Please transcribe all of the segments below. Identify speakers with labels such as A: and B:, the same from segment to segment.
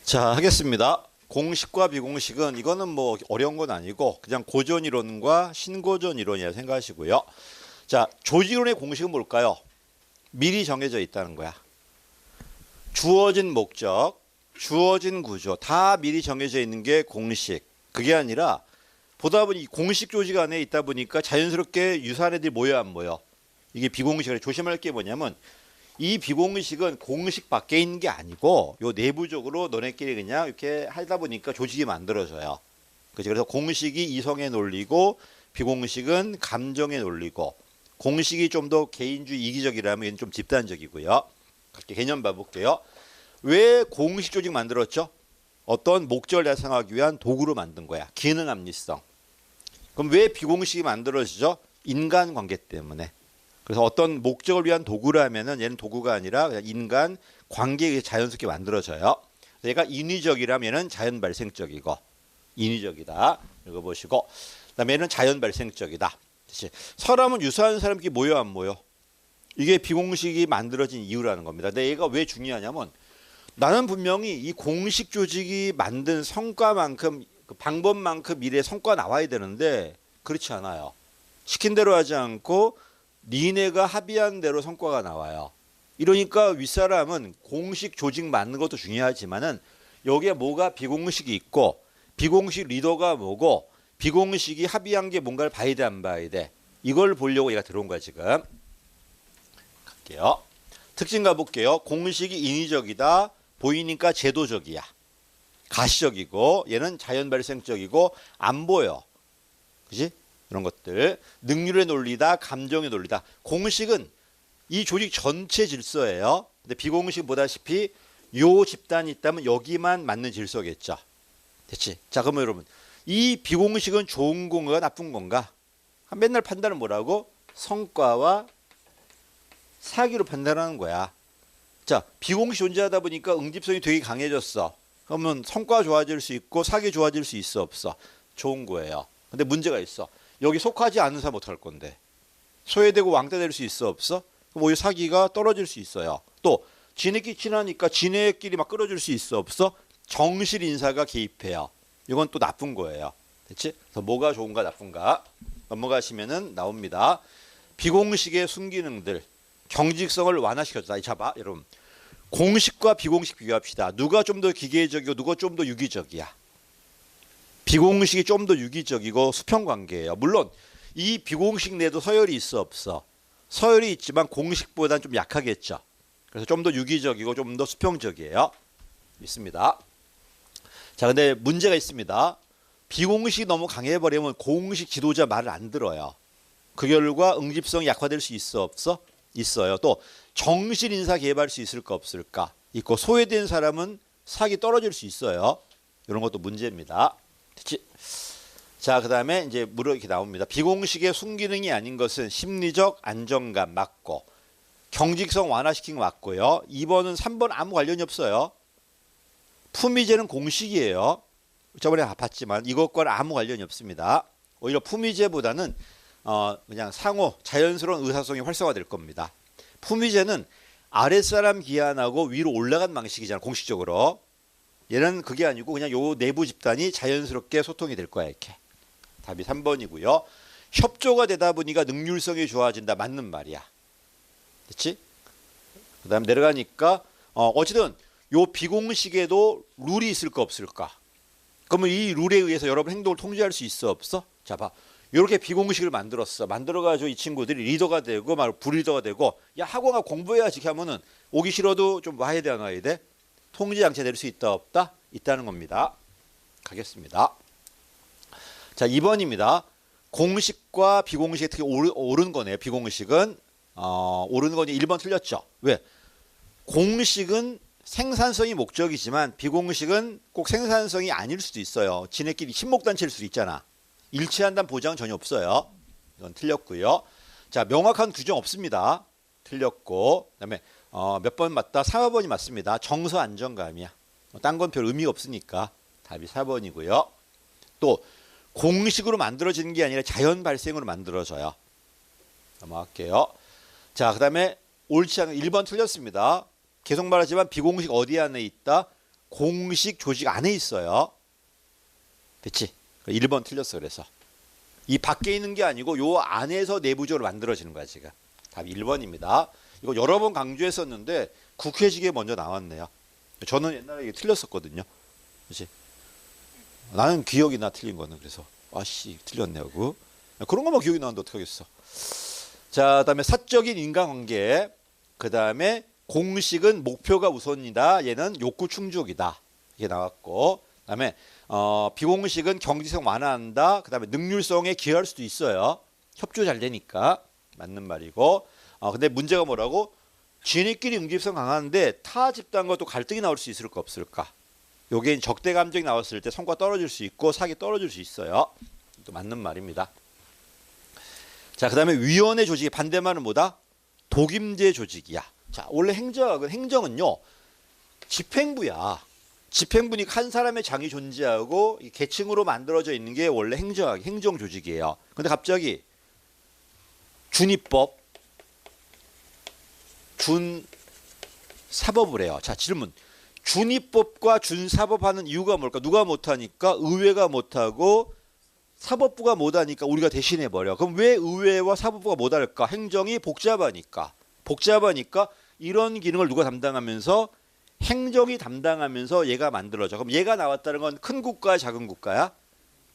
A: 자, 하겠습니다. 공식과 비공식은 이거는 뭐 어려운 건 아니고 그냥 고전 이론과 신고전 이론이라 생각하시고요. 자, 조직이론의 공식은 뭘까요? 미리 정해져 있다는 거야. 주어진 목적, 주어진 구조 다 미리 정해져 있는 게 공식. 그게 아니라 보다 보니 공식 조직 안에 있다 보니까 자연스럽게 유사한 애들이 모여 안 모여. 이게 비공식을 조심할 게 뭐냐면 이 비공식은 공식 밖에 있는 게 아니고 요 내부적으로 너네끼리 그냥 이렇게 하다 보니까 조직이 만들어져요. 그래서 공식이 이성의 논리고 비공식은 감정의 논리고 공식이 좀 더 개인주의 이기적이라면 얘는 좀 집단적이고요. 각기 개념 봐볼게요. 왜 공식 조직 만들었죠? 어떤 목적을 달성하기 위한 도구로 만든 거야. 기능 합리성. 그럼 왜 비공식이 만들어지죠? 인간관계 때문에. 그래서 어떤 목적을 위한 도구라면은 얘는 도구가 아니라 그냥 인간 관계에 의해 자연스럽게 만들어져요. 얘가 인위적이라면 얘는 자연 발생적이고 인위적이다. 읽어보시고 그다음에 얘는 자연 발생적이다. 사람은 유사한 사람끼리 모여 안 모여? 이게 비공식이 만들어진 이유라는 겁니다. 근데 얘가 왜 중요하냐면 나는 분명히 이 공식 조직이 만든 성과만큼 그 방법만큼 미래에 성과 나와야 되는데 그렇지 않아요. 시킨 대로 하지 않고 니네가 합의한 대로 성과가 나와요. 이러니까 윗사람은 공식 조직 만든 것도 중요하지만은 여기에 뭐가 비공식이 있고 비공식 리더가 뭐고 비공식이 합의한 게 뭔가를 봐야 돼 안 봐야 돼. 이걸 보려고 얘가 들어온 거야 지금. 갈게요. 특징 가볼게요. 공식이 인위적이다. 보이니까 제도적이야. 가시적이고 얘는 자연 발생적이고 안 보여. 그지? 이런 것들. 능률의 논리다. 감정의 논리다. 공식은 이 조직 전체 질서예요. 근데 비공식 보다시피 요 집단이 있다면 여기만 맞는 질서겠죠. 됐지? 자, 그러면 여러분 이 비공식은 좋은 건가 나쁜 건가? 맨날 판단은 뭐라고? 성과와 사기로 판단하는 거야. 자, 비공식 존재하다 보니까 응집성이 되게 강해졌어. 그러면 성과 좋아질 수 있고 사기 좋아질 수 있어 없어? 좋은 거예요. 근데 문제가 있어. 여기 속하지 않은 사람 어떡할 건데? 소외되고 왕따 될 수 있어 없어? 그럼 오히려 사기가 떨어질 수 있어요. 또 지네끼리 친하니까 지네끼리 막 끌어줄 수 있어 없어? 정실 인사가 개입해요. 이건 또 나쁜 거예요. 됐지? 그래서 뭐가 좋은가 나쁜가? 넘어가시면은 나옵니다. 비공식의 순기능들. 경직성을 완화시켜준다. 잡아 여러분. 공식과 비공식 비교합시다. 누가 좀 더 기계적이고 누가 좀 더 유기적이야. 비공식이 좀 더 유기적이고 수평관계예요. 물론 이 비공식 내에도 서열이 있어 없어? 서열이 있지만 공식보다는 좀 약하겠죠. 그래서 좀 더 유기적이고 좀 더 수평적이에요. 있습니다. 자, 근데 문제가 있습니다. 비공식이 너무 강해버리면 공식 지도자 말을 안 들어요. 그 결과 응집성이 약화될 수 있어 없어? 있어요. 또 정실 인사 개입할 수 있을까 없을까? 있고 소외된 사람은 사기 떨어질 수 있어요. 이런 것도 문제입니다. 됐지? 자, 그다음에 이제 이렇게 나옵니다. 비공식의 순기능이 아닌 것은 심리적 안정감 맞고 경직성 완화시킨 거 맞고요. 2번은 3번 아무 관련이 없어요. 품위제는 공식이에요. 저번에 봤지만 이것과는 아무 관련이 없습니다. 오히려 품위제보다는 그냥 상호 자연스러운 의사소통이 활성화될 겁니다. 품위제는 아랫사람 기한하고 위로 올라간 방식이잖아. 공식적으로. 얘는 그게 아니고 그냥 요 내부 집단이 자연스럽게 소통이 될 거야. 이렇게. 답이 3번이고요. 협조가 되다 보니까 능률성이 좋아진다. 맞는 말이야. 됐지? 그 다음 내려가니까 어쨌든 요 비공식에도 룰이 있을까 없을까? 그러면 이 룰에 의해서 여러분 행동을 통제할 수 있어 없어? 자, 봐. 이렇게 비공식을 만들었어. 만들어가지고 이 친구들이 리더가 되고 막 부리더가 되고 야 학원가 공부해야지 이렇게 하면은 오기 싫어도 좀 와야 돼 안 와야 돼? 통제 장치가 될 수 있다 없다? 있다는 겁니다. 가겠습니다. 자, 2번입니다. 공식과 비공식이 특히 옳은 거네요. 비공식은 옳은 거니 1번 틀렸죠. 왜? 공식은 생산성이 목적이지만 비공식은 꼭 생산성이 아닐 수도 있어요. 지네끼리 친목단체일 수도 있잖아. 일치한다는 보장은 전혀 없어요. 이건 틀렸고요. 자, 명확한 규정 없습니다. 틀렸고 그다음에 몇 번 맞다? 4번이 맞습니다. 정서 안정감이야. 딴 건 별 의미가 없으니까 답이 4번이고요. 또 공식으로 만들어지는 게 아니라 자연 발생으로 만들어져요. 넘어갈게요. 자, 그다음에 옳지 않은 1번 틀렸습니다. 계속 말하지만 비공식 어디 안에 있다? 공식 조직 안에 있어요. 됐지? 1번 틀렸어. 그래서 이 밖에 있는 게 아니고 요 안에서 내부적으로 만들어지는 거야 지금. 답이 1번입니다. 이거 여러 번 강조했었는데 국회식에 먼저 나왔네요. 저는 옛날에 이게 틀렸었거든요. 그렇지? 나는 기억이 나 틀린 거는. 그래서 아씨 틀렸네 하고 그런 것만 기억이 나는데 어떡하겠어. 자, 그다음에 사적인 인간관계, 그다음에 공식은 목표가 우선이다. 얘는 욕구 충족이다. 이게 나왔고, 그다음에 비공식은 경직성 완화한다. 그다음에 능률성에 기여할 수도 있어요. 협조 잘 되니까 맞는 말이고. 근데 문제가 뭐라고? 지네끼리 응집성 강한데 타 집단과 또 갈등이 나올 수 있을까 없을까? 요게 적대 감정이 나왔을 때 성과 떨어질 수 있고 사기 떨어질 수 있어요. 또 맞는 말입니다. 자, 그다음에 위원회 조직의 반대말은 뭐다? 독임제 조직이야. 자, 원래 행정은요 집행부야. 집행부니까 한 사람의 장이 존재하고 계층으로 만들어져 있는 게 원래 행정 조직이에요. 근데 갑자기 준입법, 준사법을 해요. 자, 질문. 준입법과 준사법 하는 이유가 뭘까? 누가 못하니까? 의회가 못하고 사법부가 못하니까 우리가 대신해버려. 그럼 왜 의회와 사법부가 못할까? 행정이 복잡하니까. 이런 기능을 누가 담당하면서? 행정이 담당하면서 얘가 만들어져. 그럼 얘가 나왔다는 건 큰 국가야, 작은 국가야?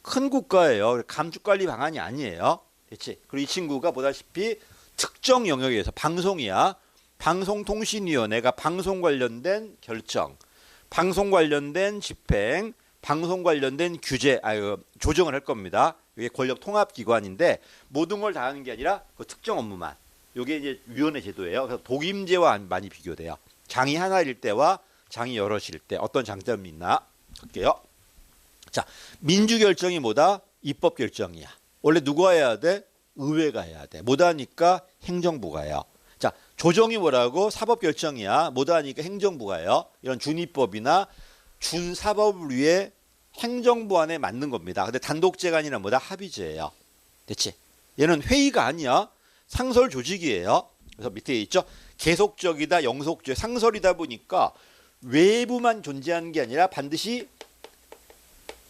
A: 큰 국가예요. 감축관리 방안이 아니에요. 그렇지? 그리고 이 친구가 보다시피 특정 영역에서 방송이야. 방송통신위원회가 방송 관련된 결정, 방송 관련된 집행, 방송 관련된 조정을 할 겁니다. 이게 권력 통합 기관인데 모든 걸 다 하는 게 아니라 그 특정 업무만. 이게 이제 위원회 제도예요. 그래서 독임제와 많이 비교돼요. 장이 하나일 때와 장이 여럿일 때 어떤 장점이 있나 볼게요. 자, 민주 결정이 뭐다? 입법 결정이야. 원래 누가 해야 돼? 의회가 해야 돼. 못하니까 행정부가 해요. 자, 조정이 뭐라고? 사법 결정이야. 못하니까 행정부가 해요. 이런 준입법이나 준사법을 위해 행정부 안에 맞는 겁니다. 근데 단독제가 아니라 뭐다? 합의제예요. 됐지? 얘는 회의가 아니야. 상설 조직이에요. 그래서 밑에 있죠. 계속적이다, 영속적, 상설이다 보니까 외부만 존재하는 게 아니라 반드시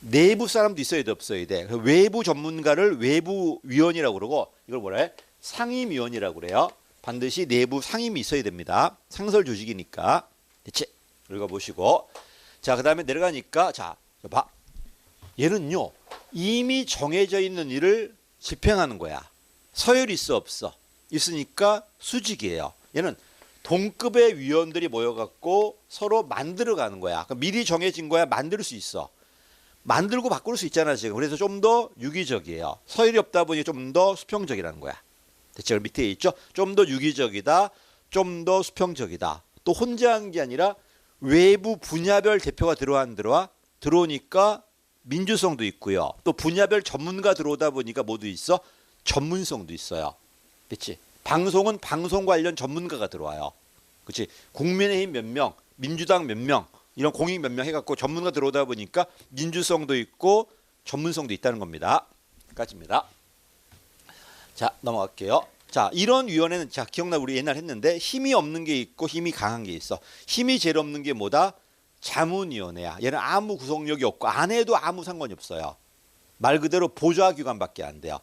A: 내부 사람도 있어야 돼, 없어야 돼. 외부 전문가를 외부위원이라고 그러고 이걸 뭐라 해? 상임위원이라고 그래요. 반드시 내부 상임이 있어야 됩니다. 상설 조직이니까. 됐지? 읽어보시고. 자, 그 다음에 내려가니까 자, 봐. 얘는요. 이미 정해져 있는 일을 집행하는 거야. 서열이 있어 없어? 있으니까 수직이에요. 얘는 동급의 위원들이 모여갖고 서로 만들어가는 거야. 그러니까 미리 정해진 거야. 만들 수 있어. 만들고 바꿀 수 있잖아 지금. 그래서 좀 더 유기적이에요. 서열이 없다 보니 좀 더 수평적이라는 거야. 대체 밑에 있죠. 좀 더 유기적이다. 좀 더 수평적이다. 또 혼자 하는 게 아니라 외부 분야별 대표가 들어오니까 민주성도 있고요. 또 분야별 전문가 들어오다 보니까 모두 있어. 전문성도 있어요. 그렇지? 방송은 방송 관련 전문가가 들어와요. 그렇지? 국민의힘 몇 명, 민주당 몇 명, 이런 공익 몇 명 해갖고 전문가 들어오다 보니까 민주성도 있고 전문성도 있다는 겁니다. 까지입니다. 자, 넘어갈게요. 자, 이런 위원회는 자, 기억나 우리 옛날 했는데 힘이 없는 게 있고 힘이 강한 게 있어. 힘이 제일 없는 게 뭐다? 자문위원회야. 얘는 아무 구속력이 없고 안 해도 아무 상관이 없어요. 말 그대로 보좌기관밖에 안 돼요.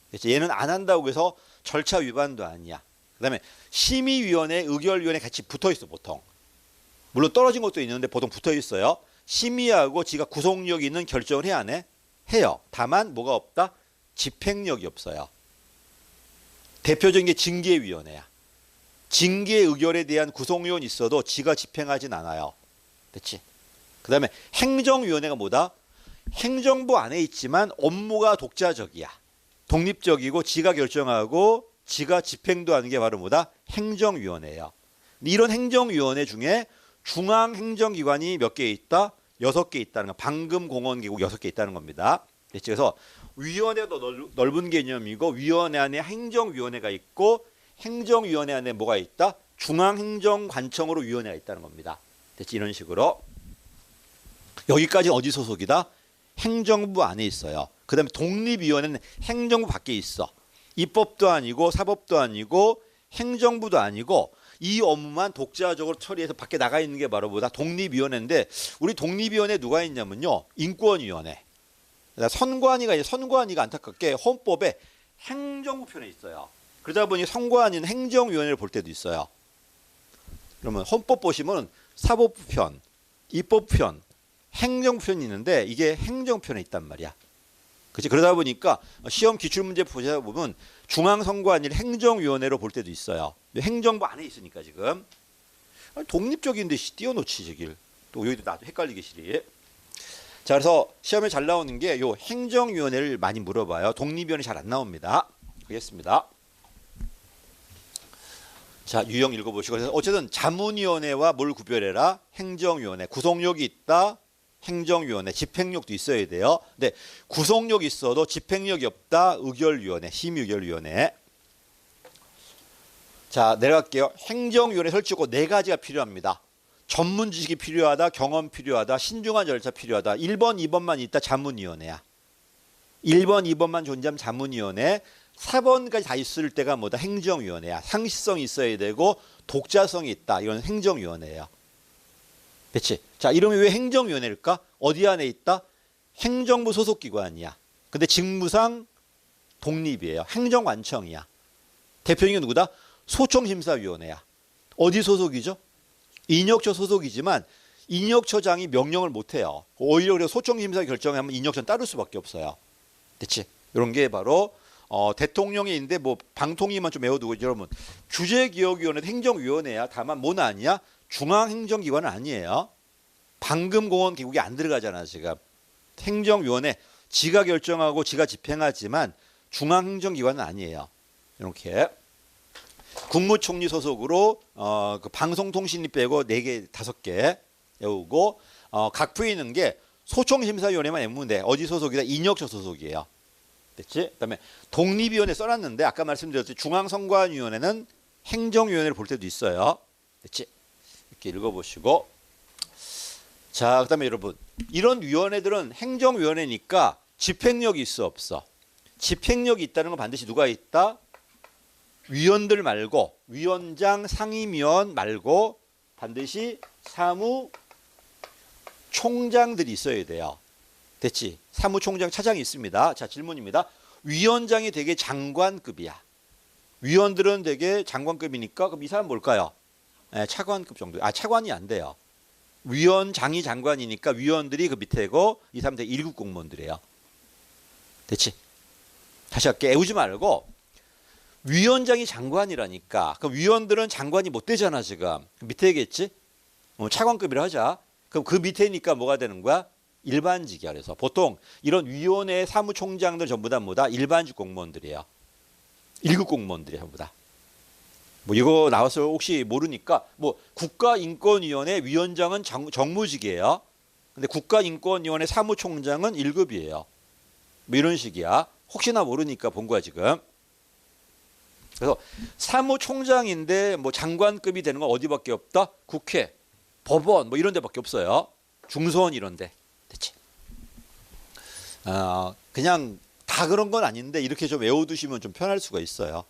A: 그렇지? 얘는 안 한다고 해서 절차 위반도 아니야. 그다음에 심의위원회, 의결위원회 같이 붙어 있어 보통. 물론 떨어진 것도 있는데 보통 붙어 있어요. 심의하고 지가 구속력 있는 결정을 해야 안 해? 해요. 다만 뭐가 없다? 집행력이 없어요. 대표적인 게 징계위원회야. 징계 의결에 대한 구속력은 있어도 지가 집행하진 않아요. 됐지? 그 다음에 행정위원회가 뭐다? 행정부 안에 있지만 업무가 독자적이야. 독립적이고 지가 결정하고 지가 집행도 하는 게 바로 뭐다? 행정위원회예요. 이런 행정위원회 중에 중앙행정기관이 몇 개 있다? 6개 있다는 거. 방금공원기구 6개 있다는 겁니다. 됐지? 그래서 위원회가 더 넓은 개념이고 위원회 안에 행정위원회가 있고 행정위원회 안에 뭐가 있다? 중앙행정관청으로 위원회가 있다는 겁니다. 됐지? 이런 식으로. 여기까지 어디 소속이다? 행정부 안에 있어요. 그 다음에 독립위원회는 행정부 밖에 있어. 입법도 아니고 사법도 아니고 행정부도 아니고 이 업무만 독자적으로 처리해서 밖에 나가 있는 게 바로 뭐다? 독립위원회인데 우리 독립위원회 누가 있냐면요. 인권위원회. 선관위가 안타깝게 헌법에 행정부 편에 있어요. 그러다 보니 선관위는 행정위원회를 볼 때도 있어요. 그러면 헌법 보시면 사법부 편, 입법부 편, 행정부 편이 있는데 이게 행정편에 있단 말이야. 그치? 그러다 보니까 시험 기출문제 보면 중앙선관위를 행정위원회로 볼 때도 있어요. 행정부 안에 있으니까 지금. 독립적인데 띄워놓지 저길. 또 여기도 나도 헷갈리기 싫이. 자, 그래서 시험에 잘 나오는 게 요 행정위원회를 많이 물어봐요. 독립위원회 잘 안 나옵니다. 알겠습니다. 자, 유형 읽어보시고. 그래서 어쨌든 자문위원회와 뭘 구별해라? 행정위원회. 구속력이 있다. 행정위원회. 집행력도 있어야 돼요. 근데 구속력이 있어도 집행력이 없다. 의결위원회. 심의의결위원회. 자, 내려갈게요. 행정위원회 설치고 네 가지가 필요합니다. 전문 지식이 필요하다. 경험 필요하다. 신중한 절차 필요하다. 1번, 2번만 있다. 자문위원회야. 1번, 2번만 존재하면 자문위원회. 4번까지 다 있을 때가 뭐다? 행정위원회야. 상시성이 있어야 되고 독자성이 있다. 이건 행정위원회예요. 그렇지? 자, 이름이 왜 행정위원회일까? 어디 안에 있다? 행정부 소속기관이야. 근데 직무상 독립이에요. 행정관청이야. 대표님은 누구다? 소청심사위원회야. 어디 소속이죠? 인혁처 소속이지만 인혁처장이 명령을 못해요. 오히려 그래서 소청심사 결정하면 인혁처는 따를 수밖에 없어요. 됐지? 이런 게 바로 대통령이 있는데 뭐 방통위만 좀 외워두고 여러분 규제기억위원회 행정위원회야. 다만 뭐는 아니야? 중앙행정기관은 아니에요. 방금공원 개국이 안 들어가잖아 지금. 행정위원회 지가 결정하고 지가 집행하지만 중앙행정기관은 아니에요. 이렇게 국무총리 소속으로 그 방송통신이 빼고 4개 5개 외우고 각 부위는 게 소청심사위원회만 외우면 돼. 어디 소속이다? 인혁처 소속이에요. 됐지? 그다음에 독립위원회 써놨는데 아까 말씀드렸듯이 중앙선관위원회는 행정위원회를 볼 때도 있어요. 됐지? 이렇게 읽어보시고 자, 그다음에 여러분 이런 위원회들은 행정위원회니까 집행력이 있어 없어? 집행력이 있다는 건 반드시 누가 있다? 위원들 말고 위원장 상임위원 말고 반드시 사무총장들이 있어야 돼요. 됐지? 사무총장 차장이 있습니다. 자, 질문입니다. 위원장이 되게 장관급이야. 위원들은 되게 장관급이니까 그럼 이 사람 뭘까요? 네, 차관급 정도. 차관이 안 돼요. 위원장이 장관이니까 위원들이 그 밑에고 이 사람들 1급 공무원들이에요. 됐지? 다시 할게. 애우지 말고 위원장이 장관이라니까. 그럼 위원들은 장관이 못 되잖아 지금. 밑에겠지? 차관급이라 하자. 그럼 그 밑에니까 뭐가 되는 거야? 일반직이야. 그래서 보통 이런 위원회 사무총장들 전부 다 뭐다? 일반직 공무원들이에요. 1급 공무원들이 전부 다. 뭐 이거 나와서 혹시 모르니까 뭐 국가인권위원회 위원장은 정무직이에요. 근데 국가인권위원회 사무총장은 1급이에요. 뭐 이런 식이야. 혹시나 모르니까 본 거야 지금. 그래서 사무총장인데 뭐 장관급이 되는 건 어디밖에 없다? 국회, 법원 뭐 이런 데밖에 없어요. 중소원 이런 데. 됐지? 그냥 다 그런 건 아닌데 이렇게 좀 외워두시면 좀 편할 수가 있어요.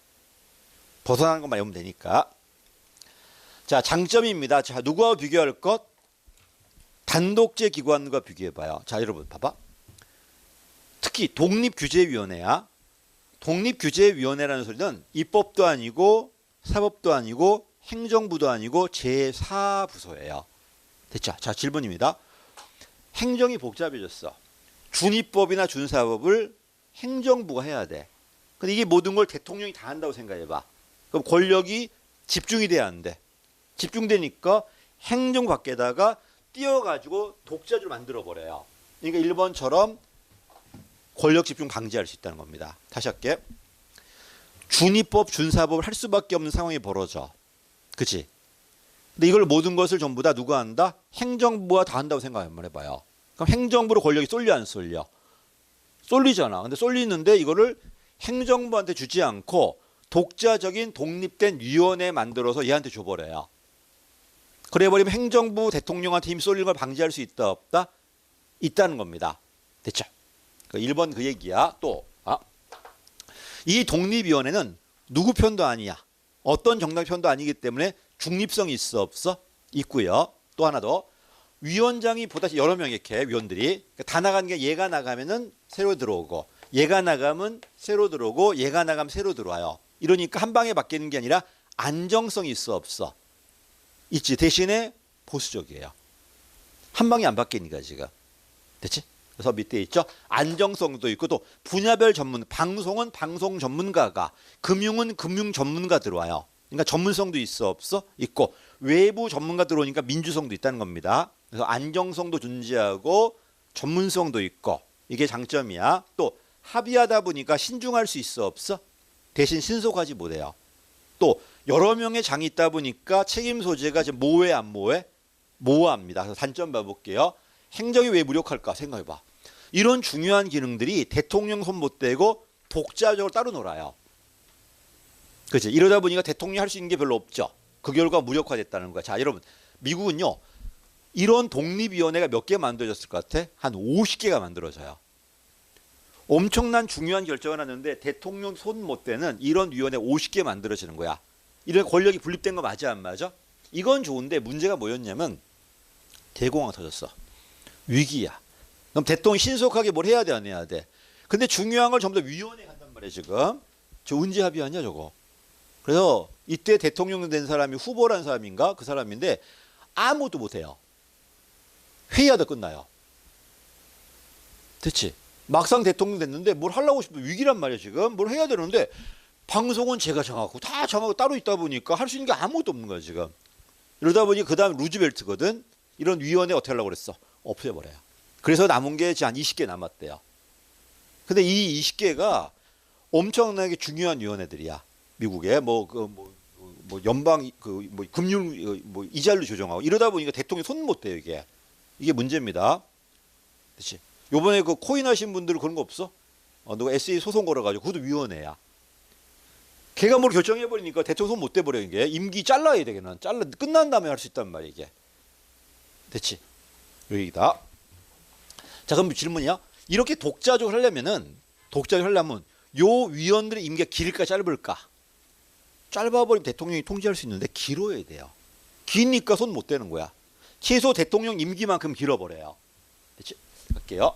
A: 벗어나는 것만 외우면 되니까. 자, 장점입니다. 자, 누구와 비교할 것? 단독제 기관과 비교해봐요. 자, 여러분 봐봐. 특히 독립규제위원회야. 독립규제위원회라는 소리는 입법도 아니고 사법도 아니고 행정부도 아니고 제4부서예요. 됐죠? 자, 질문입니다. 행정이 복잡해졌어. 준입법이나 준사법을 행정부가 해야 돼. 근데 이게 모든 걸 대통령이 다 한다고 생각해봐. 그럼 권력이 집중이 돼야 안 돼. 집중되니까 행정 밖에다가 띄워가지고 독자주를 만들어버려요. 그러니까 1번처럼 권력 집중 방지할 수 있다는 겁니다. 다시 할게. 준입법, 준사법을 할 수밖에 없는 상황이 벌어져. 그치? 근데 이걸 모든 것을 전부 다 누가 한다? 행정부가 다 한다고 생각 한번 해봐요. 그럼 행정부로 권력이 쏠려 안 쏠려? 쏠리잖아. 근데 쏠리는데 이거를 행정부한테 주지 않고 독자적인 독립된 위원회 만들어서 얘한테 줘버려요. 그래버리면 행정부 대통령한테 힘 쏠리는 걸 방지할 수 있다 없다? 있다는 겁니다. 됐죠? 1번 그 얘기야. 또 이 독립위원회는 누구 편도 아니야. 어떤 정당 편도 아니기 때문에 중립성이 있어 없어? 있고요. 또 하나 더. 위원장이 보다 여러 명 이렇게 위원들이 다 나가는 게 얘가 나가면은 새로 들어오고 얘가 나가면 새로 들어오고 얘가 나가면 새로 들어와요. 이러니까 한 방에 바뀌는 게 아니라 안정성이 있어 없어? 있지. 대신에 보수적이에요. 한 방에 안 바뀌니까 지금. 됐지? 그래서 밑에 있죠. 안정성도 있고 또 분야별 전문, 방송은 방송 전문가가, 금융은 금융 전문가 들어와요. 그러니까 전문성도 있어 없어? 있고 외부 전문가 들어오니까 민주성도 있다는 겁니다. 그래서 안정성도 존재하고 전문성도 있고 이게 장점이야. 또 합의하다 보니까 신중할 수 있어 없어? 대신 신속하지 못해요. 또 여러 명의 장이 있다 보니까 책임 소재가 지금 모호해 안 모호해? 모호합니다. 그래서 단점 봐볼게요. 행정이 왜 무력할까 생각해봐. 이런 중요한 기능들이 대통령 손 못 대고 독자적으로 따로 놀아요. 그렇지? 이러다 보니까 대통령이 할 수 있는 게 별로 없죠. 그 결과 무력화됐다는 거야. 자, 여러분, 미국은요. 이런 독립위원회가 몇 개 만들어졌을 것 같아? 한 50개가 만들어져요. 엄청난 중요한 결정을 하는데 대통령 손 못 대는 이런 위원회 50개 만들어지는 거야. 이런 권력이 분립된 거 맞아 안 맞아? 이건 좋은데 문제가 뭐였냐면 대공황 터졌어. 위기야. 그럼 대통령이 신속하게 뭘 해야 돼 안 해야 돼? 근데 중요한 걸 전부 다 위원회가 한단 말이야 지금. 저 언제 합의하냐 저거. 그래서 이때 대통령 된 사람이 후보라는 사람인가? 그 사람인데 아무것도 못해요. 회의하다 끝나요. 됐지? 막상 대통령 됐는데 뭘 하려고 싶으면 위기란 말이야 지금. 뭘 해야 되는데 방송은 제가 정하고 다 정하고 따로 있다 보니까 할 수 있는 게 아무것도 없는 거야 지금. 이러다 보니 그 다음 루즈벨트거든. 이런 위원회 어떻게 하려고 그랬어? 없애버려요. 그래서 남은 게 한 20개 남았대요. 근데 이 20개가 엄청나게 중요한 위원회들이야. 미국에 뭐 연방 금융 이자율 조정하고 이러다 보니까 대통령이 손 못 대요 이게. 이게 문제입니다. 그렇지? 요번에 그 코인 하신 분들 그런 거 없어? 누가 SE 소송 걸어가지고 그것도 위원회야. 걔가 뭘 결정해버리니까 대통령 손 못 대버려 이게. 임기 잘라야 되겠는. 끝난 다음에 할 수 있단 말이야 이게. 됐지? 여기다. 자 그럼 질문이야. 이렇게 독자적으로 하려면 요 위원들의 임기가 길까 짧을까? 짧아버리면 대통령이 통제할 수 있는데 길어야 돼요. 기니까 손 못 대는 거야. 최소 대통령 임기만큼 길어버려요. 됐지? 갈게요.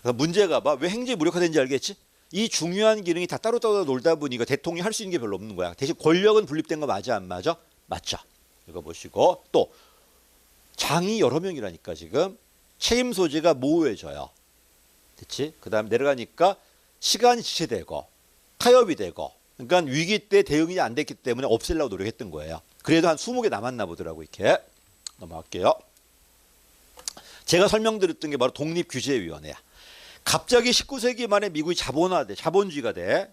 A: 그래서 문제가 봐. 왜 행정이 무력화된지 알겠지? 이 중요한 기능이 다 따로따로 놀다 보니까 대통령이 할 수 있는 게 별로 없는 거야. 대신 권력은 분립된 거 맞아 안 맞아? 맞죠. 이거 보시고 또 장이 여러 명이라니까 지금 책임 소재가 모호해져요. 됐지? 그 다음에 내려가니까 시간이 지체되고 타협이 되고 그러니까 위기 때 대응이 안 됐기 때문에 없애려고 노력했던 거예요. 그래도 한 20개 남았나 보더라고 이렇게. 넘어갈게요. 제가 설명드렸던 게 바로 독립규제위원회야. 갑자기 19세기 말에 미국이 자본주의가 돼.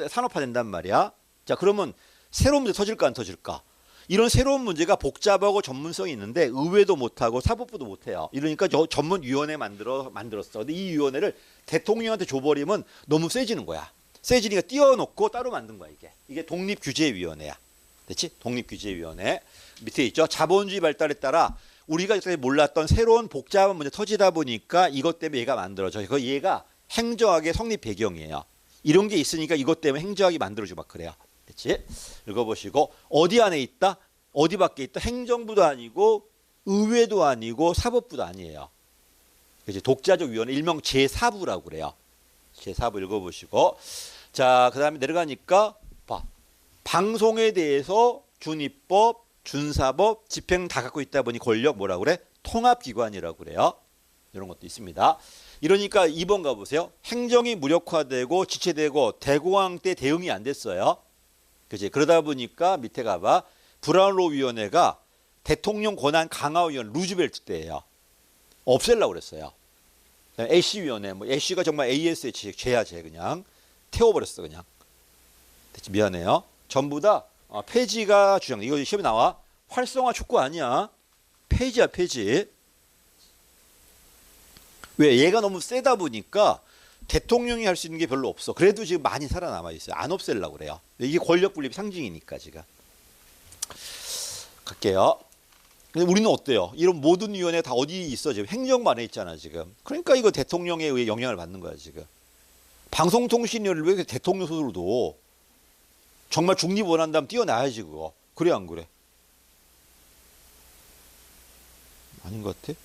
A: 산업화된단 말이야. 자 그러면 새로운 문제 터질까 안 터질까? 이런 새로운 문제가 복잡하고 전문성이 있는데 의회도 못하고 사법부도 못해요. 이러니까 전문위원회 만들었어. 근데 이 위원회를 대통령한테 줘버리면 너무 세지는 거야. 세지니까 띄워놓고 따로 만든 거야 이게. 이게 독립규제위원회야. 됐지? 독립규제위원회. 밑에 있죠. 자본주의 발달에 따라 우리가 여태까지 몰랐던 새로운 복잡한 문제 터지다 보니까 이것 때문에 얘가 만들어져. 얘가 행정학의 성립 배경이에요. 이런 게 있으니까 이것 때문에 행정학이 만들어지고 막 그래요. 됐지? 읽어보시고 어디 안에 있다? 어디 밖에 있다? 행정부도 아니고 의회도 아니고 사법부도 아니에요. 그치? 독자적 위원회 일명 제4부라고 그래요. 제4부 읽어보시고 자 그 다음에 내려가니까 봐. 방송에 대해서 준입법, 준사법, 집행 다 갖고 있다 보니 권력 뭐라고 그래? 통합기관이라고 그래요. 이런 것도 있습니다. 이러니까 2번 가보세요. 행정이 무력화되고 지체되고 대공황 때 대응이 안 됐어요. 그치? 그러다 보니까 밑에 가봐. 브라운로 위원회가 대통령 권한 강화위원 루즈벨트 때예요. 없애려고 그랬어요. 애쉬위원회, 애쉬가 정말 ASH 죄야 죄 그냥 태워버렸어 그냥. 됐지? 미안해요. 전부 다 폐지가 주장. 이거 시험에 나와. 활성화 촉구 아니야. 폐지야 폐지. 왜? 얘가 너무 세다 보니까 대통령이 할 수 있는 게 별로 없어. 그래도 지금 많이 살아남아 있어요. 안 없애려고 그래요. 이게 권력 분립 상징이니까 지금. 갈게요. 근데 우리는 어때요? 이런 모든 위원회 다 어디 있어? 지금 행정반에 있잖아 지금. 그러니까 이거 대통령에 의해 영향을 받는 거야 지금. 방송통신위원회를 왜 대통령 손으로 둬? 정말 중립 원한다면 뛰어나야지 그거. 그래 안 그래? 아닌 것 같아.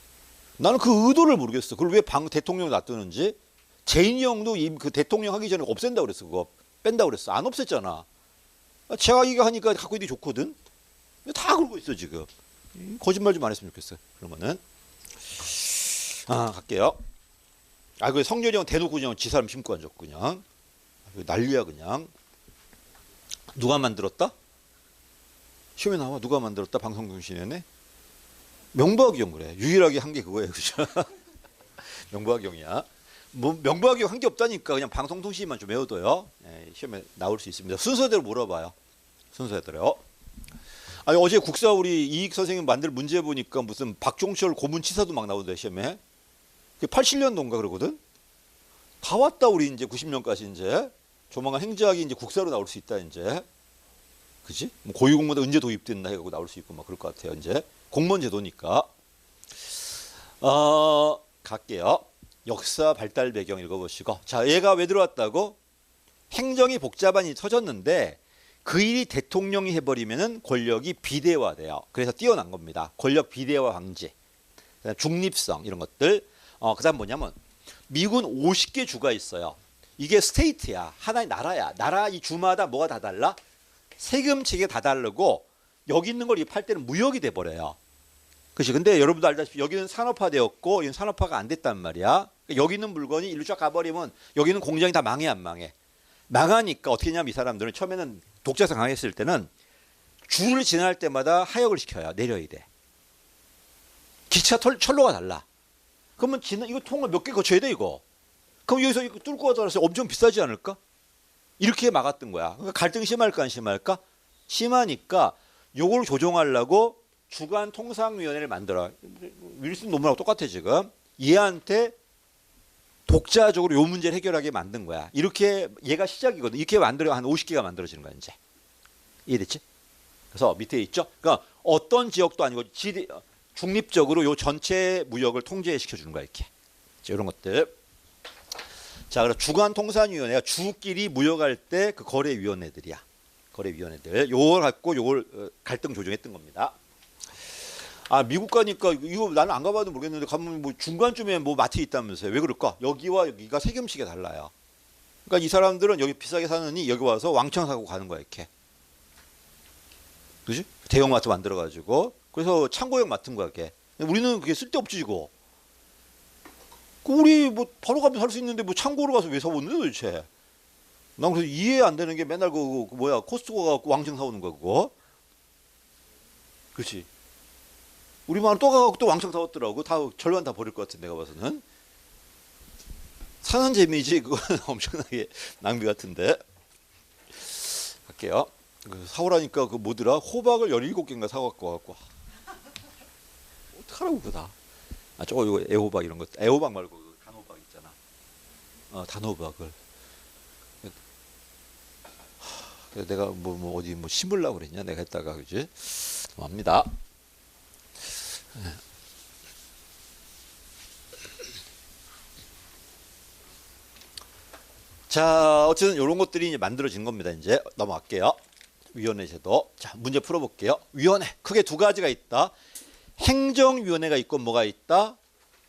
A: 나는 그 의도를 모르겠어. 그걸 왜 대통령을 놔두는지. 제인이 형도 그 대통령 하기 전에 없앤다고 그랬어. 그거 뺀다고 그랬어. 안 없앴잖아. 제가 하니까 갖고 있기 좋거든. 다 그러고 있어 지금. 거짓말 좀 안 했으면 좋겠어. 그런 거는. 갈게요. 그 성렬이 형 대놓고 그냥 지 사람 심고 앉았고 그냥. 난리야 그냥. 누가 만들었다? 시험에 나와. 누가 만들었다? 방송통신위원회? 명부학이 형 그래. 유일하게 한 게 그거예요. 그죠? 명부학이 형이야. 뭐 명부학이 형 한 게 없다니까. 그냥 방송통신만 좀 외워둬요. 시험에 나올 수 있습니다. 순서대로 물어봐요. 순서대로. 어제 국사 우리 이익 선생님 만들 문제 보니까 무슨 박종철 고문치사도 막 나오던데 시험에. 87년도인가 그러거든. 다 왔다 우리 이제 90년까지 이제. 조만간 행자학이 이제 국사로 나올 수 있다 이제. 그지? 뭐 고유공무원 언제 도입됐나 해가지고 나올 수 있고 막 그럴 것 같아요 이제. 공무원 제도니까. 갈게요. 역사 발달 배경 읽어보시고. 자, 얘가 왜 들어왔다고? 행정이 복잡한 일이 터졌는데 그 일이 대통령이 해버리면은 권력이 비대화돼요. 그래서 뛰어난 겁니다. 권력 비대화 방지, 중립성 이런 것들. 그다음 뭐냐면 미군 50개 주가 있어요. 이게 스테이트야. 하나의 나라야. 나라 이 주마다 뭐가 다 달라? 세금 체계가 다 다르고 여기 있는 걸 팔 때는 무역이 돼버려요. 그렇지. 근데 여러분도 알다시피 여기는 산업화되었고 여기는 산업화가 안 됐단 말이야. 여기 있는 물건이 일로 쫙 가버리면 여기는 공장이 다 망해 안 망해? 망하니까 어떻게 하냐면 이 사람들은 처음에는 독자성 강했을 때는 줄을 지날 때마다 하역을 시켜요. 내려야 돼. 기차 철로가 달라. 그러면 이거 통을 몇 개 거쳐야 돼 이거. 그럼 여기서 이거 뚫고 가서 엄청 비싸지 않을까? 이렇게 막았던 거야. 그러니까 갈등이 심할까 안 심할까? 심하니까 요걸 조정하려고 주간통상위원회를 만들어. 윌슨 논문하고 똑같아 지금. 얘한테 독자적으로 요 문제를 해결하게 만든 거야. 이렇게 얘가 시작이거든. 이렇게 만들어 한 50개가 만들어지는 거야 이제. 이해됐지? 그래서 밑에 있죠. 그러니까 어떤 지역도 아니고 중립적으로 요 전체 무역을 통제시켜 주는 거야 이렇게. 자, 이런 것들. 자, 그래서 주간통상위원회가 주끼리 무역할 때 그 거래위원회들이야. 거래위원회들. 요걸 갖고 요걸 갈등 조정했던 겁니다. 미국 가니까 이거 나는 안 가봐도 모르겠는데 가면 뭐 중간쯤에 뭐 마트 있다면서요. 왜 그럴까? 여기와 여기가 세금치가 달라요. 그러니까 이 사람들은 여기 비싸게 사느니 여기 와서 왕창 사고 가는 거야 이렇게. 그지? 대형마트 만들어가지고. 그래서 창고형 맡은 거야 그게. 우리는 그게 쓸데없지 이거. 우리 뭐 바로 가면 살 수 있는데 뭐 창고로 가서 왜 사오는데 도대체. 난 그래서 이해 안 되는 게 맨날 그 뭐야 코스트코 가고 왕창 사오는 거 그거. 그렇지. 우리만 또 가고 또 왕창 사왔더라고. 다 절반 다 버릴 것 같은 내가 봐서는. 사는 재미지 그거는 엄청나게 낭비 같은데. 갈게요. 사오라니까 그 뭐더라? 호박을 17개인가 사갖고 와갖고. 어떡하라고 그거 다. 저거 이거 애호박 이런 거. 애호박 말고 단호박 있잖아. 단호박을. 그래서 내가 뭐 어디 뭐 심으려고 그랬냐 내가 했다가 그지? 합니다. 자, 어쨌든 이런 것들이 이제 만들어진 겁니다. 이제 넘어갈게요. 위원회 제도. 자, 문제 풀어볼게요. 위원회 크게 두 가지가 있다. 행정위원회가 있고 뭐가 있다?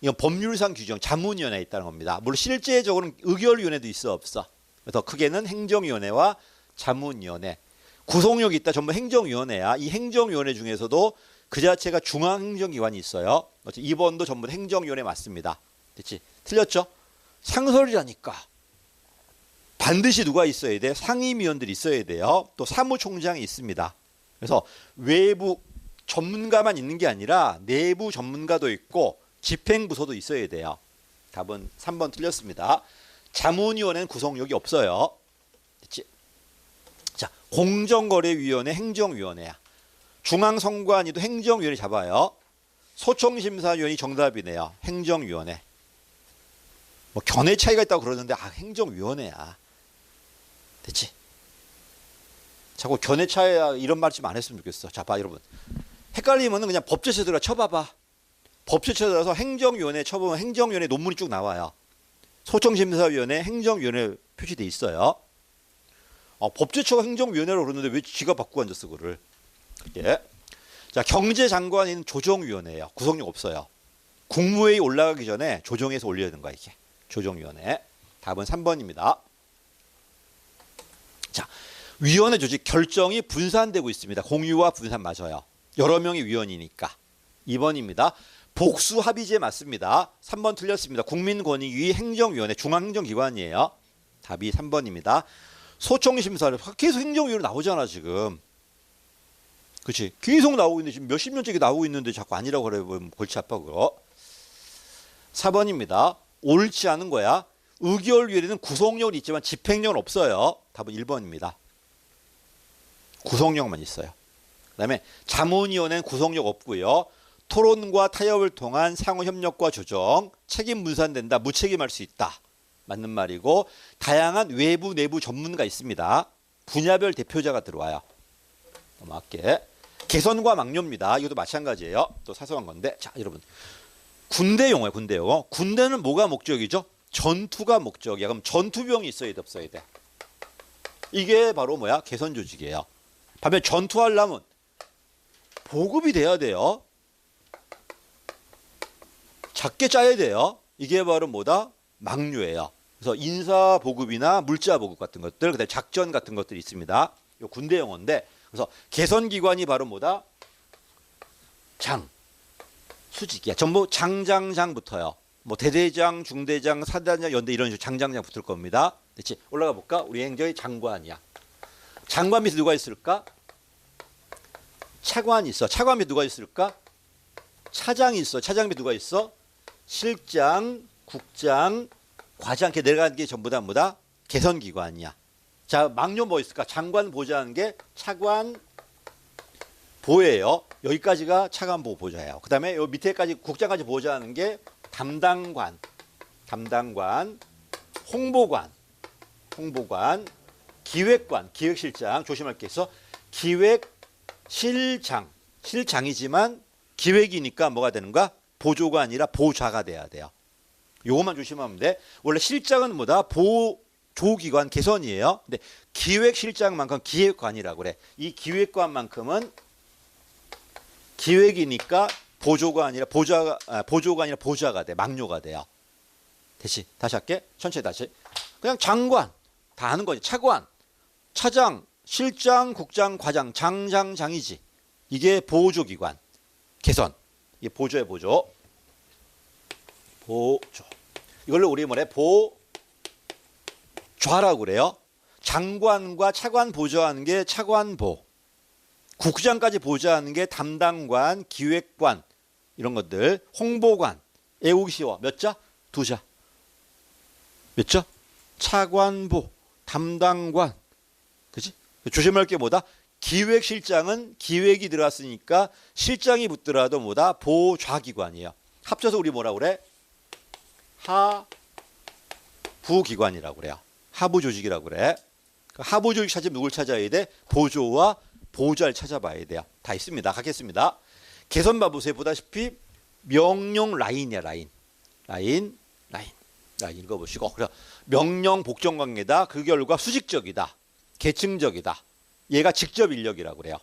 A: 이건 법률상 규정, 자문위원회가 있다는 겁니다. 물론 실제적으로는 의결위원회도 있어 없어. 그래서 크게는 행정위원회와 자문위원회. 구속력이 있다. 전부 행정위원회야. 이 행정위원회 중에서도 그 자체가 중앙행정기관이 있어요. 이번도 전부 행정위원회 맞습니다. 됐지? 틀렸죠? 상설이라니까. 반드시 누가 있어야 돼? 상임위원들이 있어야 돼요. 또 사무총장이 있습니다. 그래서 외부 전문가만 있는 게 아니라 내부 전문가도 있고 집행부서도 있어야 돼요. 답은 3번 틀렸습니다. 자문위원회는 구속력이 없어요. 됐지? 자, 공정거래위원회 행정위원회야. 중앙선관위도 행정위원회 잡아요. 소청심사위원이 정답이네요. 행정위원회. 뭐 견해 차이가 있다고 그러는데 행정위원회야. 됐지? 자꾸 견해 차이야 이런 말 좀 안 했으면 좋겠어. 자, 봐 여러분. 헷갈리면은 그냥 법제처에 들어가 쳐봐봐. 법제처에 들어가서 행정위원회 쳐보면 행정위원회 논문이 쭉 나와요. 소청심사위원회 행정위원회 표시돼 있어요. 법제처가 행정위원회라고 그러는데 왜 지가 바꾸고 앉았어 그거를. 예. 자, 경제장관인 조정위원회예요. 구성력 없어요. 국무회의 올라가기 전에 조정해서 올려야 되는 거야 이게. 조정위원회. 답은 3번입니다. 자, 위원회 조직 결정이 분산되고 있습니다. 공유와 분산 맞아요. 여러 명의 위원이니까. 2번입니다. 복수 합의제 맞습니다. 3번 틀렸습니다. 국민권익위 행정위원회 중앙행정기관이에요. 답이 3번입니다. 소청심사를 계속 행정위원회 나오잖아 지금. 그렇지? 계속 나오고 있는데 지금 몇십 년째 나오고 있는데 자꾸 아니라고 그래 보면 골치 아파 그거. 4번입니다. 옳지 않은 거야. 의결위원회는 구성력은 있지만 집행력은 없어요. 답은 1번입니다. 구성력만 있어요. 그다음에 자문위원회는 구성력 없고요. 토론과 타협을 통한 상호협력과 조정, 책임 분산된다, 무책임할 수 있다. 맞는 말이고 다양한 외부 내부 전문가 있습니다. 분야별 대표자가 들어와요. 넘어갈게. 개선과 막료입니다. 이것도 마찬가지예요. 또 사소한 건데. 자, 여러분. 군대 용어예요. 군대 용어. 군대는 뭐가 목적이죠? 전투가 목적이야. 그럼 전투병이 있어야 돼, 없어야 돼? 이게 바로 뭐야? 개선 조직이에요. 반면 전투하려면 보급이 돼야 돼요. 작게 짜야 돼요. 이게 바로 뭐다? 막류예요. 그래서 인사 보급이나 물자 보급 같은 것들, 그다음에 작전 같은 것들이 있습니다. 이 군대 용어인데, 그래서 개선 기관이 바로 뭐다? 장, 수직이야. 전부 장장장부터요. 뭐 대대장, 중대장, 사단장, 연대 이런 식으로 장장장 붙을 겁니다. 됐지? 올라가 볼까? 우리 행정의 장관이야. 장관 밑에 누가 있을까? 차관이 있어. 차관 밑에 누가 있을까? 차장이 있어. 차장 밑에 누가 있어? 실장, 국장, 과장 이렇게 내려가는 게 전부 다 뭐다? 개선기관이야. 자, 막료 뭐 있을까? 장관 보좌하는 게 차관 보예요. 여기까지가 차관 보좌예요. 그 다음에 요 밑에까지 국장까지 보좌하는 게 담당관, 홍보관, 기획관, 기획실장 조심할 게 있어. 기획실장, 실장이지만 기획이니까 뭐가 되는가? 보조가 아니라 보좌가 돼야 돼요. 요것만 조심하면 돼. 원래 실장은 뭐다? 보조기관 개선이에요. 근데 기획실장만큼 기획관이라고 그래. 이 기획관만큼은 기획이니까 보조가 아니라 보좌가 돼. 막료가 돼요. 다시 할게. 천천히 다시. 그냥 장관 다 아는 거지. 차관, 차장, 실장, 국장, 과장, 장이지. 이게 보조기관 개선. 이게 보조의 보조. 이걸로 우리 뭐래? 보좌라고 그래요. 장관과 차관 보좌하는 게 차관보. 국장까지 보좌하는 게 담당관, 기획관 이런 것들. 홍보관. 외우기 쉬워. 몇 자? 2자. 몇 자? 차관보, 담당관. 그치? 조심할 게 뭐다? 기획실장은 기획이 들어갔으니까 실장이 붙더라도 뭐다? 보좌기관이에요. 합쳐서 우리 뭐라 그래? 하부기관이라고 그래요. 하부조직이라고 그래. 하부조직 찾으면 누굴 찾아야 돼? 보조와 보좌를 찾아봐야 돼요. 다 있습니다. 가겠습니다. 개선 봐보세요. 보다시피 명령 라인이야. 라인 읽어보시고. 그래. 명령 복종 관계다. 그 결과 수직적이다. 계층적이다. 얘가 직접 인력이라고 그래요.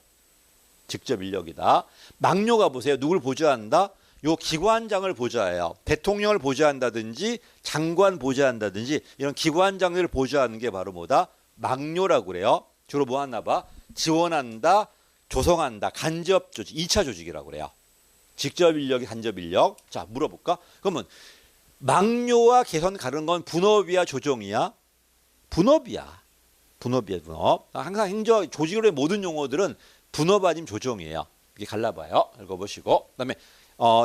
A: 직접 인력이다. 막료가 보세요. 누굴 보좌한다? 요 기관장을 보좌해요. 대통령을 보좌한다든지 장관 보좌한다든지 이런 기관장들을 보좌하는 게 바로 뭐다? 막료라고 그래요. 주로 뭐 하나 봐? 지원한다, 조성한다, 간접 조직, 2차 조직이라고 그래요. 직접 인력이 간접 인력. 자, 물어볼까? 그러면 막료와 개선 가르는 건 분업이야, 조정이야? 분업. 항상 행정 조직의 모든 용어들은 분업 아니면 조정이에요. 이게 갈라봐요. 읽어보시고. 그다음에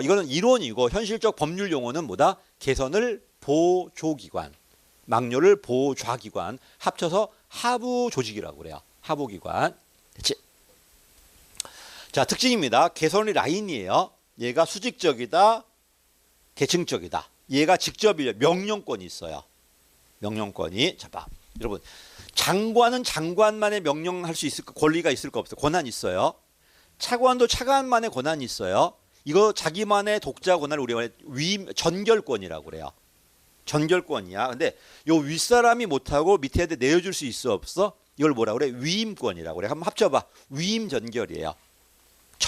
A: 이거는 이론이고 현실적 법률 용어는 뭐다? 개선을 보조기관, 막료를 보좌기관 합쳐서 하부 조직이라고 그래요. 하부기관. 됐지? 자, 특징입니다. 개선이 라인이에요. 얘가 수직적이다, 계층적이다. 얘가 직접 명령권이 있어요. 명령권이. 자, 봐. 여러분, 장관은 장관만의 명령할 수 있을 권리가 있을까 없어요? 권한이 있어요. 차관도 차관만의 권한이 있어요. 이거 자기만의 독자 권한을 우리가 전결권이라고 그래요. 전결권이야. 근데 요 윗사람이 못하고 밑에 애들 내어줄 수 있어 없어? 이걸 뭐라 그래? 위임권이라고 그래. 한번 합쳐봐. 위임 전결이에요.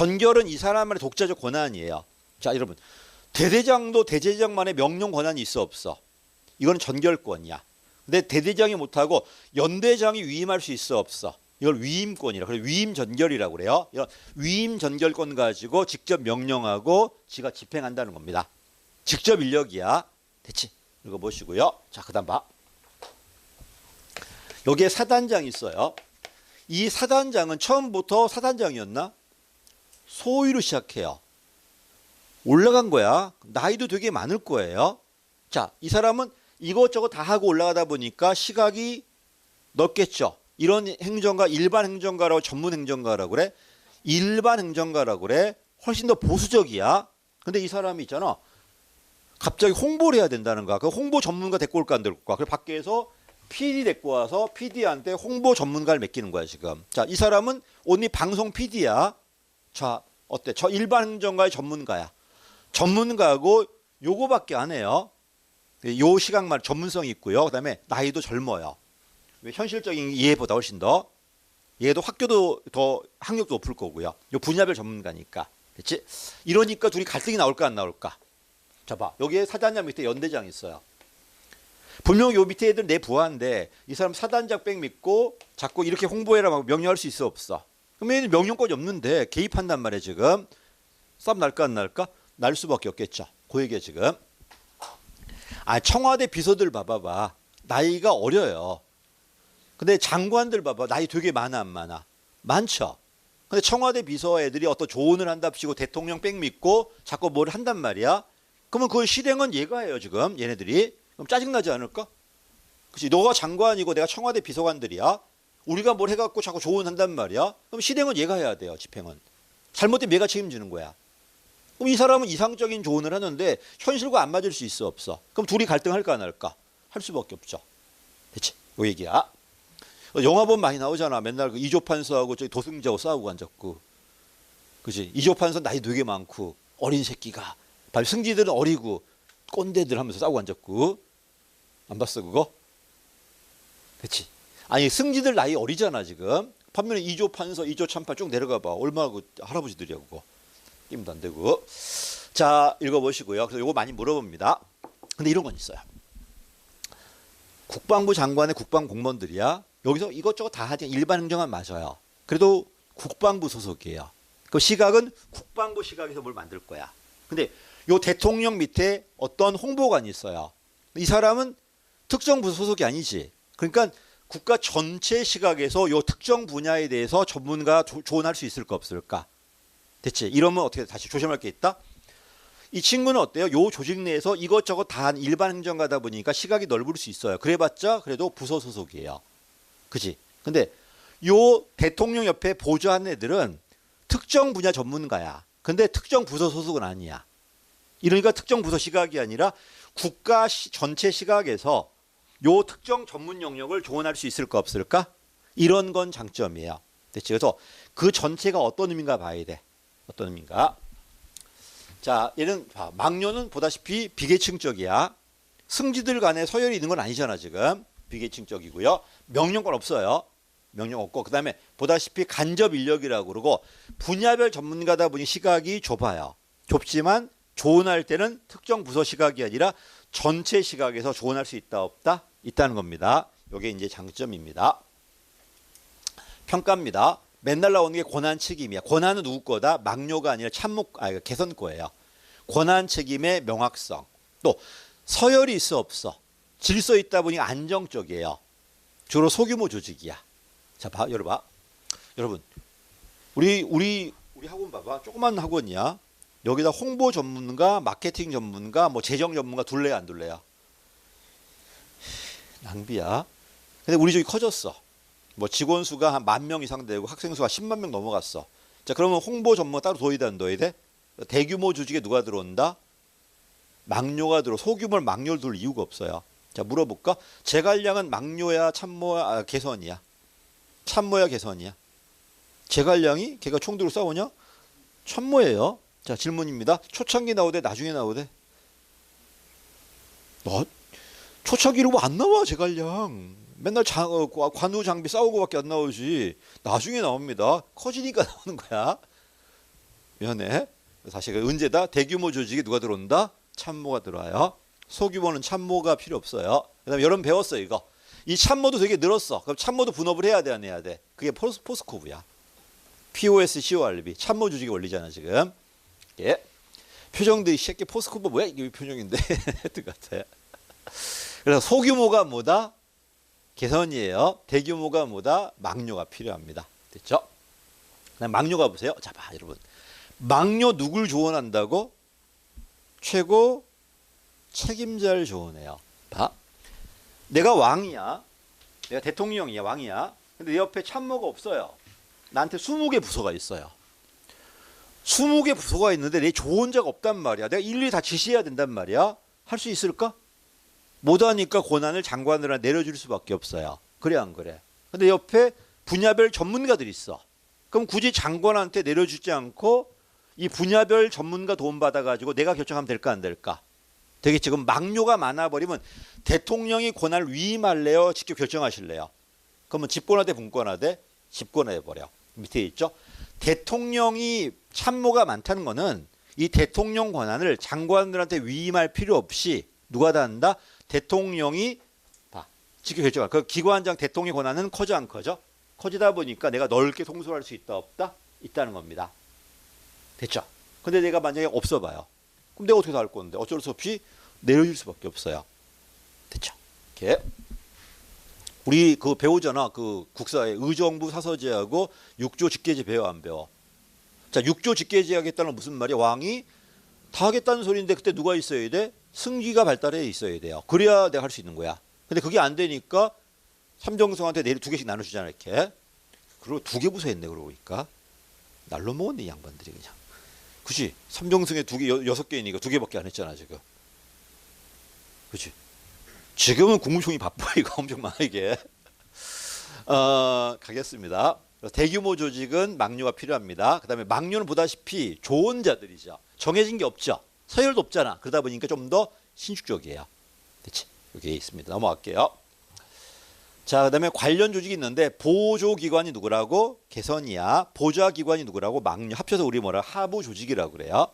A: 전결은 이 사람만의 독자적 권한이에요. 자, 여러분. 대대장도 대대장만의 명령 권한이 있어 없어? 이건 전결권이야. 근데 대대장이 못하고 연대장이 위임할 수 있어 없어? 이걸 위임권이라. 그래서 위임전결이라고 그래요. 이런 위임전결권 가지고 직접 명령하고 지가 집행한다는 겁니다. 직접 인력이야. 됐지? 읽어보시고요. 자, 그 다음 봐. 여기에 사단장이 있어요. 이 사단장은 처음부터 사단장이었나? 소위로 시작해요. 올라간 거야. 나이도 되게 많을 거예요. 자, 이 사람은 이것저것 다 하고 올라가다 보니까 시각이 넓겠죠. 이런 행정가, 일반 행정가라고 전문 행정가라고 그래. 일반 행정가라고 그래. 훨씬 더 보수적이야. 근데 이 사람이 있잖아. 갑자기 홍보를 해야 된다는 거야. 그 홍보 전문가 데리고 올까 안 데리고 올까. 그래서 밖에서 PD 데리고 와서 PD한테 홍보 전문가를 맡기는 거야 지금. 자, 이 사람은 언니 방송 PD야. 자, 어때? 저 일반 행정가의 전문가야. 전문가하고 요거밖에 안 해요. 요 시각만 전문성이 있고요. 그다음에 나이도 젊어요. 현실적인 얘보다 훨씬 더. 얘도 학교도 더 학력도 높을 거고요. 요 분야별 전문가니까. 그렇지? 이러니까 둘이 갈등이 나올까 안 나올까? 자, 봐. 여기에 사단장 밑에 연대장 있어요. 분명 요 밑에 애들 내 부하인데 이 사람 사단장 백 믿고 자꾸 이렇게 홍보해라 막 명령할 수 있어 없어? 그럼 얘는 명령권이 없는데 개입한단 말이야 지금. 싸움 날까 안 날까? 날 수밖에 없겠죠. 그 얘기야 지금. 아, 청와대 비서들 봐봐봐. 나이가 어려요. 근데 장관들 봐봐. 나이 되게 많아 안 많아? 많죠. 근데 청와대 비서 애들이 어떤 조언을 한답시고 대통령 백 믿고 자꾸 뭘 한단 말이야. 그러면 그 실행은 얘가 해요 지금 얘네들이. 그럼 짜증나지 않을까? 그치? 너가 장관이고 내가 청와대 비서관들이야. 우리가 뭘 해갖고 자꾸 조언한단 말이야. 그럼 실행은 얘가 해야 돼요. 집행은. 잘못되면 얘가 책임지는 거야. 그럼 이 사람은 이상적인 조언을 하는데 현실과 안 맞을 수 있어 없어? 그럼 둘이 갈등할까 안 할까? 할 수밖에 없죠. 됐지? 요 얘기야. 영화 보면 많이 나오잖아. 맨날 그 이조 판서하고 저기 도승지하고 싸우고 앉았고. 그치? 이조 판서 나이 되게 많고 어린 새끼가. 승지들은 어리고 꼰대들 하면서 싸우고 앉았고. 안 봤어 그거? 그치? 아니 승지들 나이 어리잖아 지금. 반면에 이조 판서, 이조 참판 쭉 내려가 봐. 얼마나 그 할아버지들이야 그거. 게임도 안 되고. 자, 읽어보시고요. 그래서 요거 많이 물어봅니다. 근데 이런 건 있어요. 국방부 장관의 국방 공무원들이야. 여기서 이것저것 다 하지. 일반 행정은 맞아요. 그래도 국방부 소속이에요. 그 시각은 국방부 시각에서 뭘 만들 거야. 근데 요 대통령 밑에 어떤 홍보관이 있어요. 이 사람은 특정 부서 소속이 아니지. 그러니까 국가 전체 시각에서 요 특정 분야에 대해서 전문가 조언할 수 있을까 없을까? 됐지? 이러면 어떻게 다시 조심할 게 있다? 이 친구는 어때요? 요 조직 내에서 이것저것 다 한 일반 행정가다 보니까 시각이 넓을 수 있어요. 그래봤자 그래도 부서 소속이에요. 그지? 근데 요 대통령 옆에 보좌한 애들은 특정 분야 전문가야. 근데 특정 부서 소속은 아니야. 이러니까 특정 부서 시각이 아니라 국가 전체 시각에서 요 특정 전문 영역을 조언할 수 있을까 없을까? 이런 건 장점이에요. 됐지? 그래서 그 전체가 어떤 의미인가 봐야 돼. 어떤 의미인가? 자, 얘는 막료는 보다시피 비계층적이야. 승지들 간에 서열이 있는 건 아니잖아 지금. 비계층적이고요. 명령권 없어요. 명령 없고 그다음에 보다시피 간접 인력이라고 그러고 분야별 전문가다 보니 시각이 좁아요. 좁지만 조언할 때는 특정 부서 시각이 아니라 전체 시각에서 조언할 수 있다 없다? 있다는 겁니다. 이게 이제 장점입니다. 평가입니다. 맨날 나오는 게 권한 책임이야. 권한은 누구 거다? 막료가 아니라 개선 거예요. 권한 책임의 명확성. 또 서열이 있어 없어? 질서 있다 보니 안정적이에요. 주로 소규모 조직이야. 자, 여러분, 우리 학원 봐봐. 조그만 학원이야. 여기다 홍보 전문가, 마케팅 전문가, 뭐 재정 전문가 둘래야 안 둘래야? 낭비야. 근데 우리 쪽이 커졌어. 뭐 직원 수가 한 10,000명 이상 되고 학생 수가 10만 명 넘어갔어. 자, 그러면 홍보 전문가 따로 둬야 안 둬야 돼? 대규모 조직에 누가 들어온다? 막료가 들어. 소규모를 막료를 둘 이유가 없어요. 자, 물어볼까? 제갈량은 막료야, 참모야, 개선이야? 참모야, 개선이야? 제갈량이 걔가 총 들고 싸우냐? 참모예요. 자, 질문입니다. 초창기 나오대, 나중에 나오대? 초창기로 뭐 안 나와, 제갈량. 맨날 관우 장비 싸우고밖에 안 나오지. 나중에 나옵니다. 커지니까 나오는 거야. 면에 사실 은제다 대규모 조직에 누가 들어온다? 참모가 들어와요. 소규모는 참모가 필요 없어요. 그다음에 여러분 배웠어요 이거. 이 참모도 되게 늘었어. 그럼 참모도 분업을 해야 돼 안 해야 돼? 그게 포스코브야. POS, CORB 참모 조직의 원리잖아 지금. 예. 표정도 이 새끼 포스코브 뭐야 이게 표정인데 같아. 그래서 소규모가 뭐다? 개선이에요. 대규모가 뭐다? 막료가 필요합니다. 됐죠? 그다음 막료가 보세요. 자 봐 여러분. 막료 누굴 조언한다고? 최고 책임자를 조언해요. 봐. 내가 왕이야. 내가 대통령이야. 왕이야. 근데 내 옆에 참모가 없어요. 나한테 20개 부서가 있어요. 20개 부서가 있는데 내 조언자가 없단 말이야. 내가 일일이 다 지시해야 된단 말이야. 할 수 있을까? 못하니까 권한을 장관들한테 내려줄 수밖에 없어요. 그래 안 그래? 근데 옆에 분야별 전문가들이 있어. 그럼 굳이 장관한테 내려주지 않고 이 분야별 전문가 도움 받아가지고 내가 결정하면 될까 안 될까? 되겠지. 그럼 막료가 많아버리면 대통령이 권한을 위임할래요? 직접 결정하실래요? 그러면 집권하되 분권하되 집권해버려. 밑에 있죠. 대통령이 참모가 많다는 거는 이 대통령 권한을 장관들한테 위임할 필요 없이 누가 다 한다? 대통령이 봐. 직접 결정할. 그 기관장 대통령 권한은 커져 안 커져? 커지다 보니까 내가 넓게 통솔할 수 있다 없다? 있다는 겁니다. 됐죠? 근데 내가 만약에 없어 봐요. 그럼 내가 어떻게 다 할 건데? 어쩔 수 없이 내려줄 수밖에 없어요. 됐죠? 이렇게. 우리 그 배우잖아. 그 국사에 의정부 사서제하고 6조 직계제 배워 안 배워? 자, 6조 직계제 하겠다는 건 무슨 말이야? 왕이 다 하겠다는 소리인데 그때 누가 있어야 돼? 승기가 발달해 있어야 돼요. 그래야 내가 할 수 있는 거야. 근데 그게 안 되니까 삼정성한테 내일 2개씩 나눠주잖아 이렇게. 그리고 2개 부서했네 그러고 보니까. 날로 먹었네 이 양반들이 그냥. 그치? 삼정승에 2개, 6개이니까 2개밖에 안 했잖아 지금. 그치? 지금은 국무총리 바빠 이거 엄청 많아 이게. 가겠습니다. 대규모 조직은 막료가 필요합니다. 그 다음에 막료는 보다시피 좋은 자들이죠. 정해진 게 없죠. 서열도 없잖아. 그러다 보니까 좀 더 신축적이에요. 됐지? 여기 있습니다. 넘어갈게요. 자, 그 다음에 관련 조직이 있는데 보조기관이 누구라고? 개선이야. 보좌기관이 누구라고? 막료. 합쳐서 우리 뭐라 하부 조직이라고 그래요.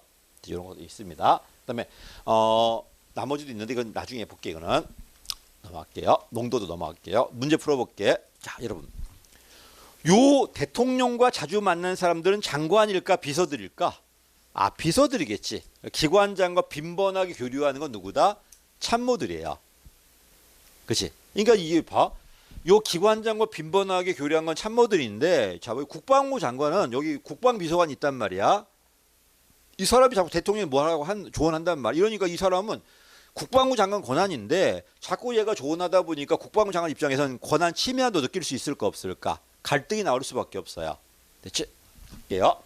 A: 이런 것도 있습니다. 그 다음에 나머지도 있는데 이건 나중에 볼게요. 이거는 넘어갈게요. 농도도 넘어갈게요. 문제 풀어볼게. 자, 여러분. 요 대통령과 자주 만나는 사람들은 장관일까 비서들일까? 아, 비서들이겠지. 기관장과 빈번하게 교류하는 건 누구다? 참모들이에요. 그치? 그러니까 이게 봐. 요 기관장과 빈번하게 교류한 건 참모들인데, 자, 국방부 장관은 여기 국방비서관이 있단 말이야. 이 사람이 자꾸 대통령이 뭐 하라고 조언한단 말이야. 이러니까 이 사람은 국방부 장관 권한인데 자꾸 얘가 조언하다 보니까 국방부 장관 입장에서는 권한 침해도 느낄 수 있을까 없을까? 갈등이 나올 수밖에 없어요. 됐지? 할게요.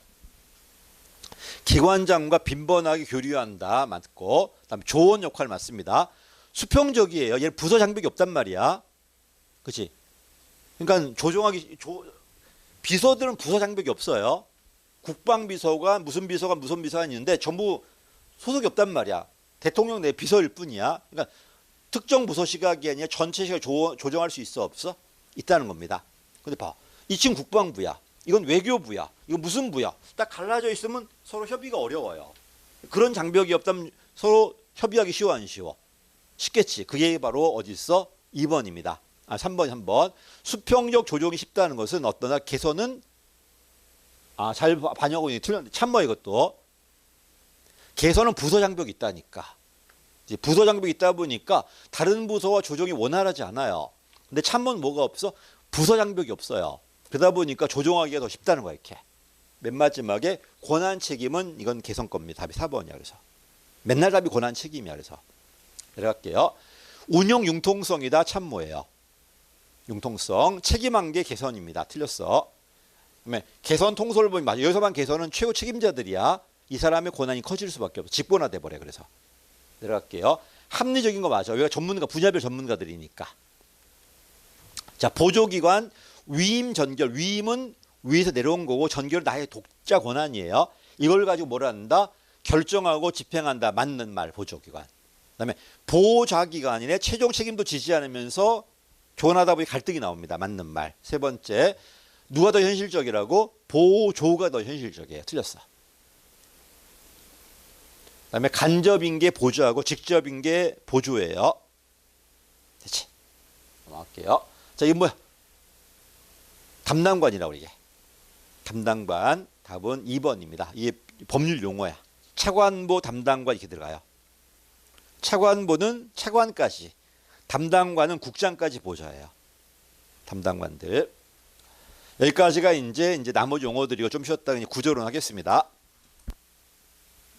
A: 기관장과 빈번하게 교류한다. 맞고. 그다음에 조언 역할 맞습니다. 수평적이에요. 얘는 부서 장벽이 없단 말이야. 그치? 그러니까 비서들은 부서 장벽이 없어요. 국방비서관, 무슨 비서관, 무슨 비서관이 있는데 전부 소속이 없단 말이야. 대통령 내 비서일 뿐이야. 그러니까 특정 부서 시각이 아니라 전체 시각 조정할 수 있어 없어? 있다는 겁니다. 근데 봐. 이 친구 국방부야. 이건 외교부야. 이건 무슨 부야? 딱 갈라져 있으면 서로 협의가 어려워요. 그런 장벽이 없다면 서로 협의하기 쉬워 안 쉬워? 쉽겠지. 그게 바로 어디 있어? 2번입니다. 3번. 수평적 조정이 쉽다는 것은 어떠나 개선은 잘 반영하고 있는 틀렸는데 참모 이것도 개선은 부서 장벽이 있다니까. 부서 장벽이 있다 보니까 다른 부서와 조정이 원활하지 않아요. 근데 참모는 뭐가 없어? 부서 장벽이 없어요. 그러다 보니까 조정하기가 더 쉽다는 거야 이렇게. 맨 마지막에 권한 책임은 이건 개선 겁니다. 답이 4번이야. 그래서 맨날 답이 권한 책임이야. 그래서 내려갈게요. 운영 융통성이다. 참모예요. 융통성. 책임한 게 개선입니다. 틀렸어. 그다음에 개선 통솔을 보면 맞아. 여기서만 개선은 최고 책임자들이야. 이 사람의 권한이 커질 수밖에 없어. 직권화돼 버려. 그래서 내려갈게요. 합리적인 거 맞아. 여기가 전문가, 분야별 전문가들이니까. 자, 보조기관 위임 전결. 위임은 위에서 내려온 거고 전결은 나의 독자 권한이에요. 이걸 가지고 뭘 한다? 결정하고 집행한다. 맞는 말. 보조기관. 그다음에 보좌기관이네. 최종 책임도 지지 않으면서 조언하다 보니 갈등이 나옵니다. 맞는 말. 3번째. 누가 더 현실적이라고? 보조가 더 현실적이에요. 틀렸어. 그다음에 간접인 게 보조하고 직접인 게 보조예요. 됐지? 넘어갈게요. 자, 이게 뭐야? 담당관이라고 이게. 담당관. 답은 2번입니다. 이게 법률 용어야. 차관보 담당관 이렇게 들어가요. 차관보는 차관까지. 담당관은 국장까지 보조해요. 담당관들. 여기까지가 이제 나머지 용어들이고 좀 쉬었다가 구조론 하겠습니다.